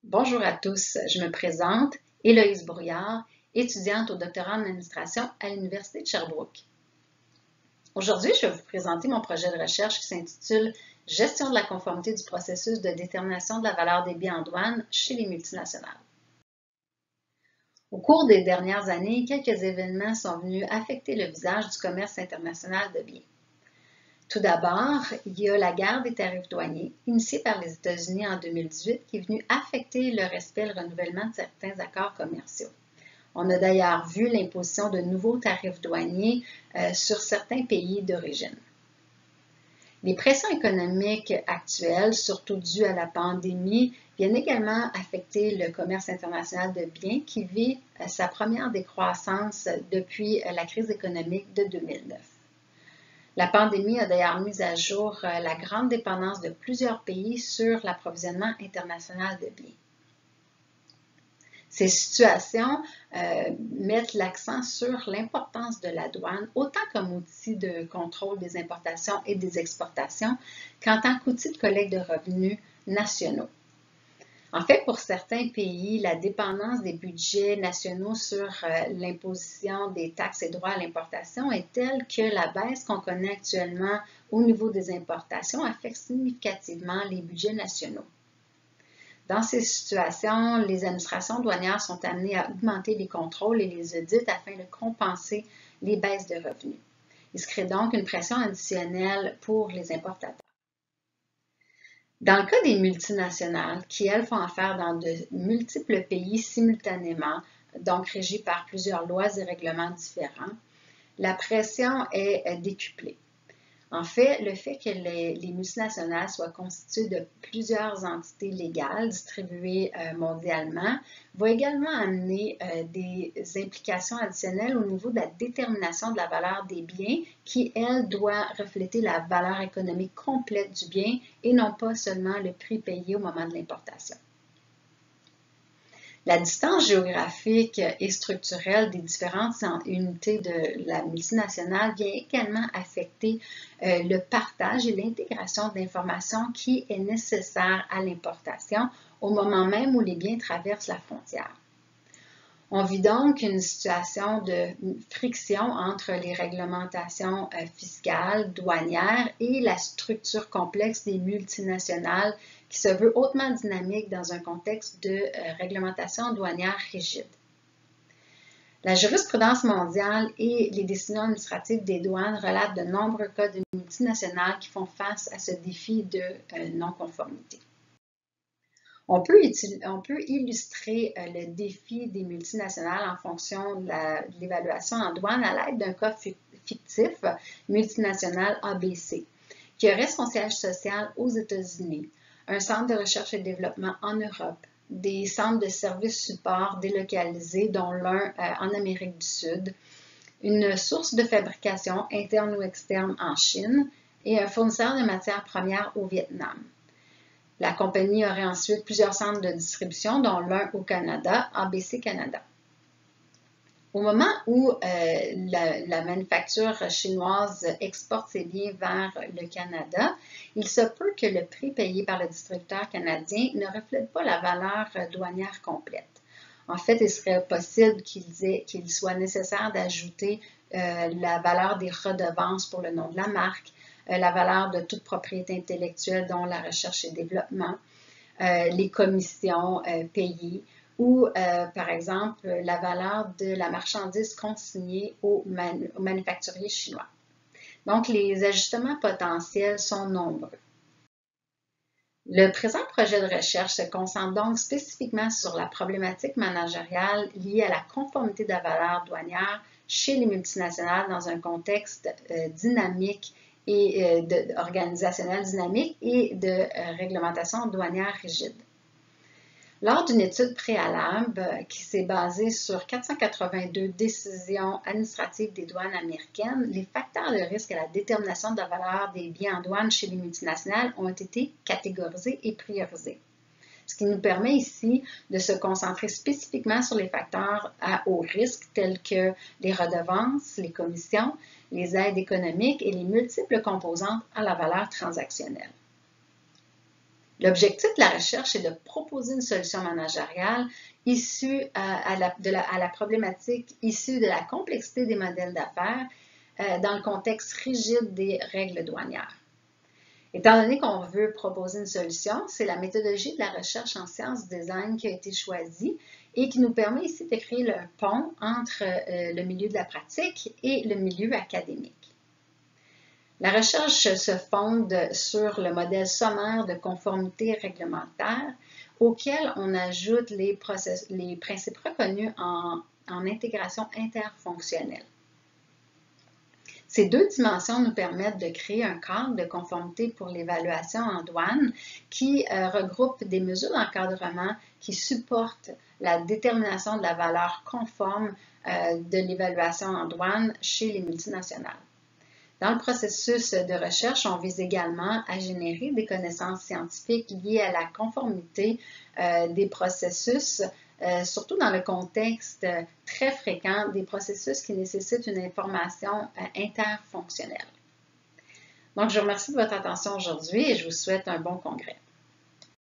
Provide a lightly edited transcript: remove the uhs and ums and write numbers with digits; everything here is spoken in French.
Bonjour à tous, je me présente, Héloïse Brouillard, étudiante au doctorat en administration à l'Université de Sherbrooke. Aujourd'hui, je vais vous présenter mon projet de recherche qui s'intitule Gestion de la conformité du processus de détermination de la valeur des biens en douane chez les multinationales. Au cours des dernières années, quelques événements sont venus affecter le visage du commerce international de biens. Tout d'abord, il y a la guerre des tarifs douaniers, initiée par les États-Unis en 2018, qui est venue affecter le respect et le renouvellement de certains accords commerciaux. On a d'ailleurs vu l'imposition de nouveaux tarifs douaniers sur certains pays d'origine. Les pressions économiques actuelles, surtout dues à la pandémie, viennent également affecter le commerce international de biens qui vit sa première décroissance depuis la crise économique de 2009. La pandémie a d'ailleurs mis à jour la grande dépendance de plusieurs pays sur l'approvisionnement international de biens. Ces situations mettent l'accent sur l'importance de la douane, autant comme outil de contrôle des importations et des exportations qu'en tant qu'outil de collecte de revenus nationaux. En fait, pour certains pays, la dépendance des budgets nationaux sur l'imposition des taxes et droits à l'importation est telle que la baisse qu'on connaît actuellement au niveau des importations affecte significativement les budgets nationaux. Dans ces situations, les administrations douanières sont amenées à augmenter les contrôles et les audits afin de compenser les baisses de revenus. Il se crée donc une pression additionnelle pour les importateurs. Dans le cas des multinationales, qui elles font affaire dans de multiples pays simultanément, donc régis par plusieurs lois et règlements différents, la pression est décuplée. En fait, le fait que les multinationales soient constituées de plusieurs entités légales distribuées mondialement va également amener des implications additionnelles au niveau de la détermination de la valeur des biens qui, elle, doit refléter la valeur économique complète du bien et non pas seulement le prix payé au moment de l'importation. La distance géographique et structurelle des différentes unités de la multinationale vient également affecter le partage et l'intégration d'informations qui est nécessaire à l'importation au moment même où les biens traversent la frontière. On vit donc une situation de friction entre les réglementations fiscales, douanières et la structure complexe des multinationales qui se veut hautement dynamique dans un contexte de réglementation douanière rigide. La jurisprudence mondiale et les décisions administratives des douanes relatent de nombreux cas de multinationales qui font face à ce défi de non-conformité. On peut illustrer le défi des multinationales en fonction de l'évaluation en douane à l'aide d'un cas fictif multinational ABC, qui aurait son siège social aux États-Unis, un centre de recherche et développement en Europe, des centres de services support délocalisés, dont l'un en Amérique du Sud, une source de fabrication interne ou externe en Chine et un fournisseur de matières premières au Vietnam. La compagnie aurait ensuite plusieurs centres de distribution, dont l'un au Canada, ABC Canada. Au moment où la manufacture chinoise exporte ses biens vers le Canada, il se peut que le prix payé par le distributeur canadien ne reflète pas la valeur douanière complète. En fait, il serait possible qu'il soit nécessaire d'ajouter la valeur des redevances pour le nom de la marque, la valeur de toute propriété intellectuelle, dont la recherche et développement, les commissions payées ou, par exemple, la valeur de la marchandise consignée aux manufacturiers chinois. Donc, les ajustements potentiels sont nombreux. Le présent projet de recherche se concentre donc spécifiquement sur la problématique managériale liée à la conformité de la valeur douanière chez les multinationales dans un contexte dynamique et organisationnel dynamique et de réglementation douanière rigide. Lors d'une étude préalable qui s'est basée sur 482 décisions administratives des douanes américaines, les facteurs de risque à la détermination de la valeur des biens en douane chez les multinationales ont été catégorisés et priorisés. Ce qui nous permet ici de se concentrer spécifiquement sur les facteurs à haut risque tels que les redevances, les commissions, les aides économiques et les multiples composantes à la valeur transactionnelle. L'objectif de la recherche est de proposer une solution managériale issue à la problématique issue de la complexité des modèles d'affaires dans le contexte rigide des règles douanières. Étant donné qu'on veut proposer une solution, c'est la méthodologie de la recherche en sciences du design qui a été choisie et qui nous permet ici de créer le pont entre le milieu de la pratique et le milieu académique. La recherche se fonde sur le modèle sommaire de conformité réglementaire auquel on ajoute les principes reconnus en intégration interfonctionnelle. Ces deux dimensions nous permettent de créer un cadre de conformité pour l'évaluation en douane qui regroupe des mesures d'encadrement qui supportent la détermination de la valeur conforme de l'évaluation en douane chez les multinationales. Dans le processus de recherche, on vise également à générer des connaissances scientifiques liées à la conformité des processus, surtout dans le contexte très fréquent des processus qui nécessitent une information interfonctionnelle. Donc, je vous remercie de votre attention aujourd'hui et je vous souhaite un bon congrès.